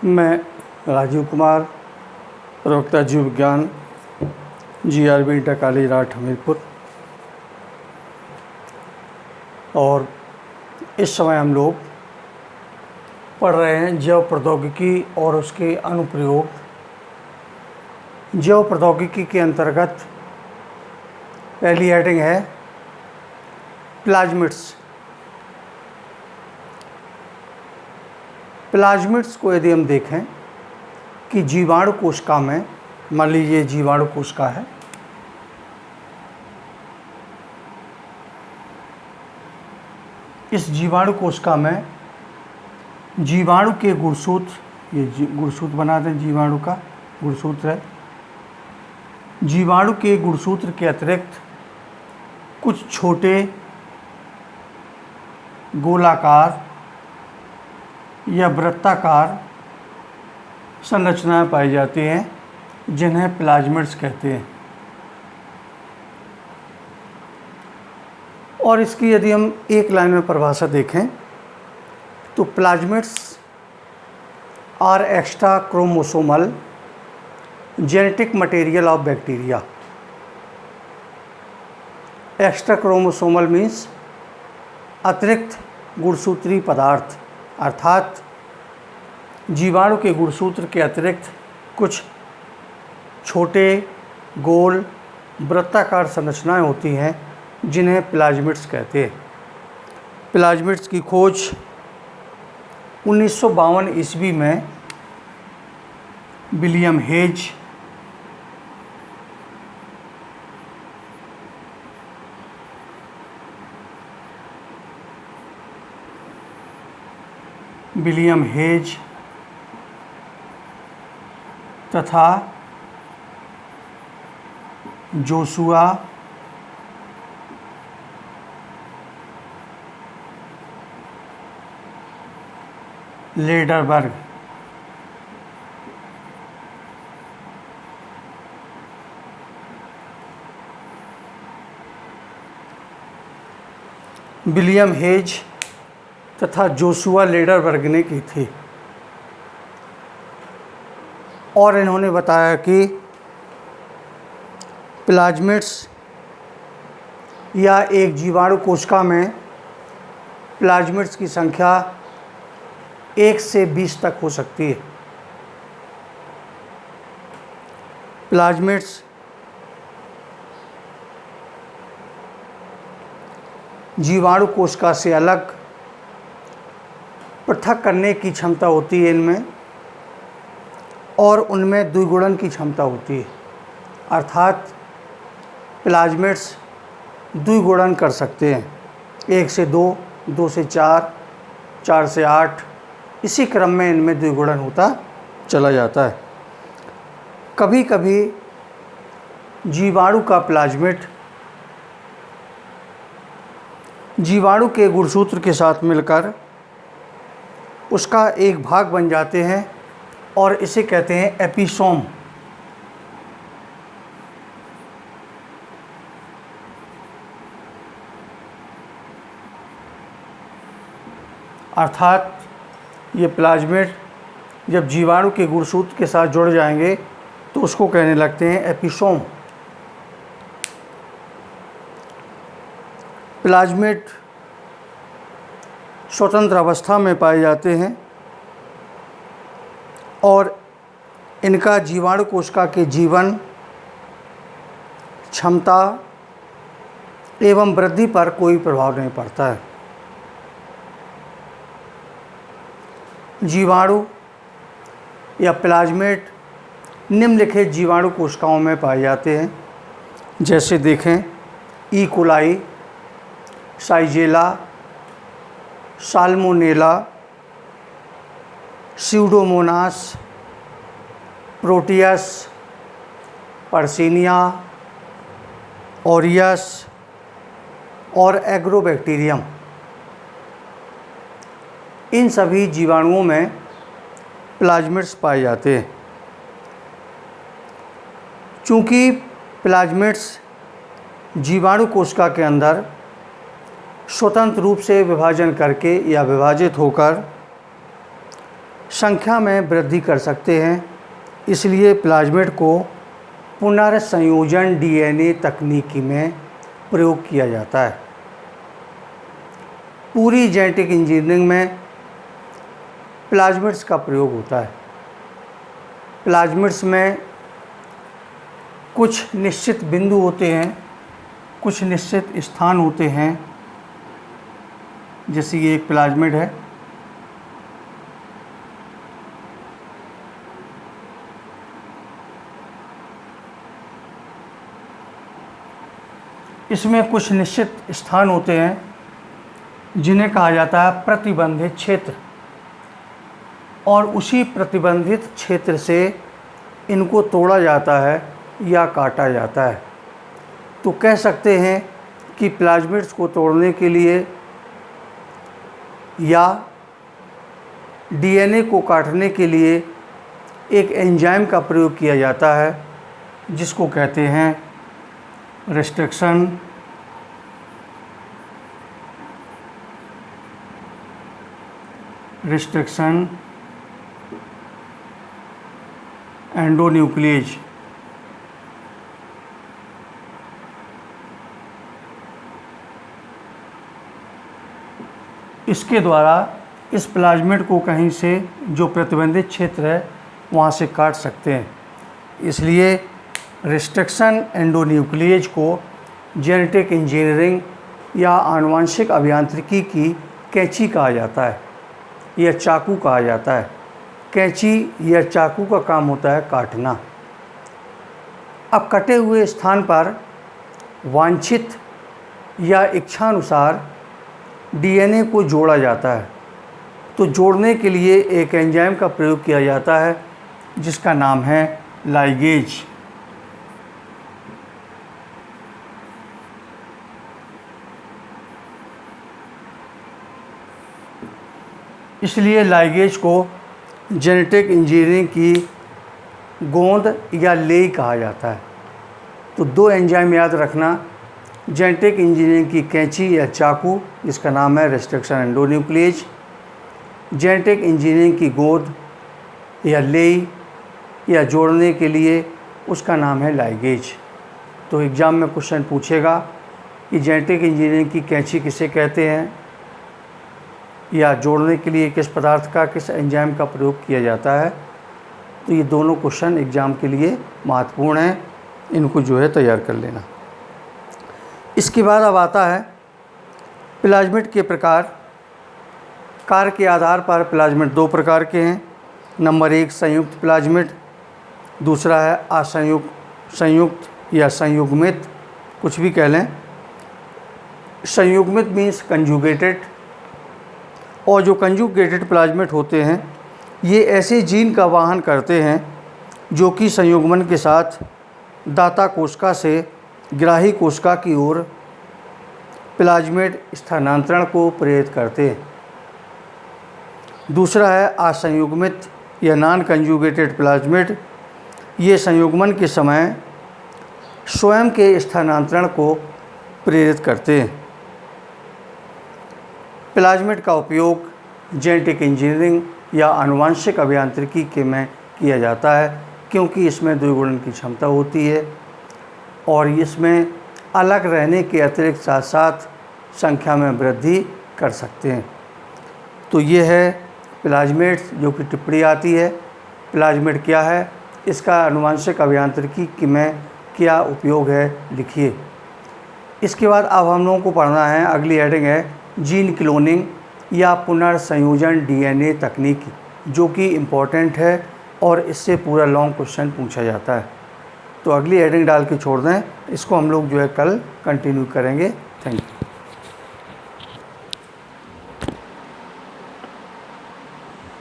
मैं राजीव कुमार, प्रवक्ता जीव विज्ञान, GRB इंटर कॉलेज राठ हमीरपुर। और इस समय हम लोग पढ़ रहे हैं जैव प्रौद्योगिकी और उसके अनुप्रयोग। जैव प्रौद्योगिकी के अंतर्गत पहली हेडिंग है प्लाज्मिड्स। प्लाज्मिड्स को यदि हम देखें कि जीवाणु कोशिका में, मान लीजिए जीवाणु कोशिका है, इस जीवाणु कोशिका में जीवाणु के गुणसूत्र, ये गुणसूत्र बना दें, जीवाणु का गुणसूत्र है। जीवाणु के गुणसूत्र के अतिरिक्त कुछ छोटे गोलाकार या वृत्ताकार संरचनाएं पाई जाती हैं जिन्हें प्लाज्मिड्स कहते हैं। और इसकी यदि हम एक लाइन में परिभाषा देखें तो plasmids are extra chromosomal genetic material of bacteria. Extra chromosomal means अतिरिक्त गुणसूत्री पदार्थ, अर्थात जीवाणु के गुणसूत्र के अतिरिक्त कुछ छोटे गोल वृत्ताकार संरचनाएं होती हैं जिन्हें प्लाज्मिड्स कहते हैं। प्लाज्मिड्स की खोज 1952 ईस्वी में विलियम हेज तथा जोशुआ लेडरबर्ग विलियम हेज तथा जोशुआ लेडरबर्ग ने की थी। और इन्होंने बताया कि प्लाज्मिड्स या एक जीवाणु कोशिका में प्लाज्मिड्स की संख्या 1 से 20 तक हो सकती है। प्लाज्मिड्स जीवाणु कोशिका से अलग पृथक करने की क्षमता होती है इनमें, और उनमें द्विगुणन की क्षमता होती है, अर्थात प्लाज्मिड्स द्विगुणन कर सकते हैं। 1 से 2, 2 से 4, 4 से 8, इसी क्रम में इनमें द्विगुणन होता चला जाता है। कभी कभी जीवाणु का प्लाज्मिड जीवाणु के गुणसूत्र के साथ मिलकर उसका एक भाग बन जाते हैं और इसे कहते हैं एपिसोम। अर्थात ये प्लाज्मिड जब जीवाणु के गुणसूत्र के साथ जुड़ जाएंगे तो उसको कहने लगते हैं एपिसोम। प्लाज्मिड स्वतंत्र अवस्था में पाए जाते हैं और इनका जीवाणु कोशिका के जीवन, क्षमता एवं वृद्धि पर कोई प्रभाव नहीं पड़ता है। जीवाणु या प्लाज्मिड निम्नलिखित जीवाणु कोशिकाओं में पाए जाते हैं, जैसे देखें E coli, Shigella, Salmonella, Pseudomonas, Proteus, Yersinia, aureus और एग्रोबैक्टीरियम। इन सभी जीवाणुओं में प्लाज्मिड्स पाए जाते हैं। चूँकि प्लाज्मिड्स जीवाणु कोशिका के अंदर स्वतंत्र रूप से विभाजन करके या विभाजित होकर संख्या में वृद्धि कर सकते हैं। इसलिए प्लाज्मिड को पुनर्संयोजन डीएनए तकनीकी में प्रयोग किया जाता है। पूरी जेनेटिक इंजीनियरिंग में प्लाज्मिड्स का प्रयोग होता है। प्लाज्मिड्स में कुछ निश्चित बिंदु होते हैं, कुछ निश्चित स्थान होते हैं। जैसे ये एक प्लाज्मिड है, इसमें कुछ निश्चित स्थान होते हैं जिन्हें कहा जाता है प्रतिबंधित क्षेत्र, और उसी प्रतिबंधित क्षेत्र से इनको तोड़ा जाता है या काटा जाता है। तो कह सकते हैं कि प्लाज्मिड्स को तोड़ने के लिए या डीएनए को काटने के लिए एक एंजाइम का प्रयोग किया जाता है जिसको कहते हैं रिस्ट्रिक्शन एंडोन्यूक्लिएज। इसके द्वारा इस प्लाज्मिड को कहीं से जो प्रतिबंधित क्षेत्र है वहाँ से काट सकते हैं। इसलिए रिस्ट्रिक्शन एंडोन्यूक्लिएज को जेनेटिक इंजीनियरिंग या आनुवंशिक अभियांत्रिकी की कैंची कहा जाता है या चाकू कहा जाता है। कैंची या चाकू का काम होता है काटना। अब कटे हुए स्थान पर वांछित या इच्छानुसार डीएनए को जोड़ा जाता है। तो जोड़ने के लिए एक एंजाइम का प्रयोग किया जाता है जिसका नाम है लाइगेज। इसलिए लाइगेज को जेनेटिक इंजीनियरिंग की गोंद या लेई कहा जाता है। तो दो एंजाइम याद रखना, जेनेटिक इंजीनियरिंग की कैंची या चाकू जिसका नाम है रिस्ट्रिक्शन एंडोन्यूक्लिएज, जेनेटिक इंजीनियरिंग की गोंद या लेई या जोड़ने के लिए उसका नाम है लाइगेज। तो एग्ज़ाम में क्वेश्चन पूछेगा कि जेनेटिक इंजीनियरिंग की कैंची किसे कहते हैं या जोड़ने के लिए किस पदार्थ का, किस एंजाइम का प्रयोग किया जाता है। तो ये दोनों क्वेश्चन एग्ज़ाम के लिए महत्वपूर्ण हैं, इनको जो है तैयार कर लेना। इसके बाद अब आता है प्लाज्मिड के प्रकार। कार्य के आधार पर प्लाज्मिड दो प्रकार के हैं। नंबर 1 संयुक्त प्लाज्मिड, दूसरा है संयुक्त या संयुग्मित, कुछ भी कह लें। संयुग्मित मीन्स कंजुगेटेड, और जो कंजुगेटेड प्लाज्मिड होते हैं ये ऐसे जीन का वाहन करते हैं जो कि संयुग्मन के साथ दाता कोशिका से ग्राही कोशिका की ओर प्लाज्मिड स्थानांतरण को प्रेरित करते हैं। दूसरा है असंयुग्मित या नॉन कंजुगेटेड प्लाज्मिड। ये संयुग्मन के समय स्वयं के स्थानांतरण को प्रेरित करते हैं। प्लाज्मिड का उपयोग जेनेटिक इंजीनियरिंग या आनुवंशिक अभियांत्रिकी के में किया जाता है क्योंकि इसमें द्विगुणन की क्षमता होती है और इसमें अलग रहने के अतिरिक्त साथ साथ संख्या में वृद्धि कर सकते हैं। तो ये है प्लाज्मिड्स, जो कि टिप्पणी आती है। प्लाज्मिड क्या है, इसका आनुवंशिक अभियांत्रिकी में क्या उपयोग है, लिखिए। इसके बाद अब हम लोगों को पढ़ना है, अगली हेडिंग है जीन क्लोनिंग या पुनर्संयोजन डीएनए तकनीक, जो कि इम्पोर्टेंट है और इससे पूरा लॉन्ग क्वेश्चन पूछा जाता है। तो अगली हेडिंग डाल के छोड़ दें, इसको हम लोग जो है कल कंटिन्यू करेंगे। Thank you.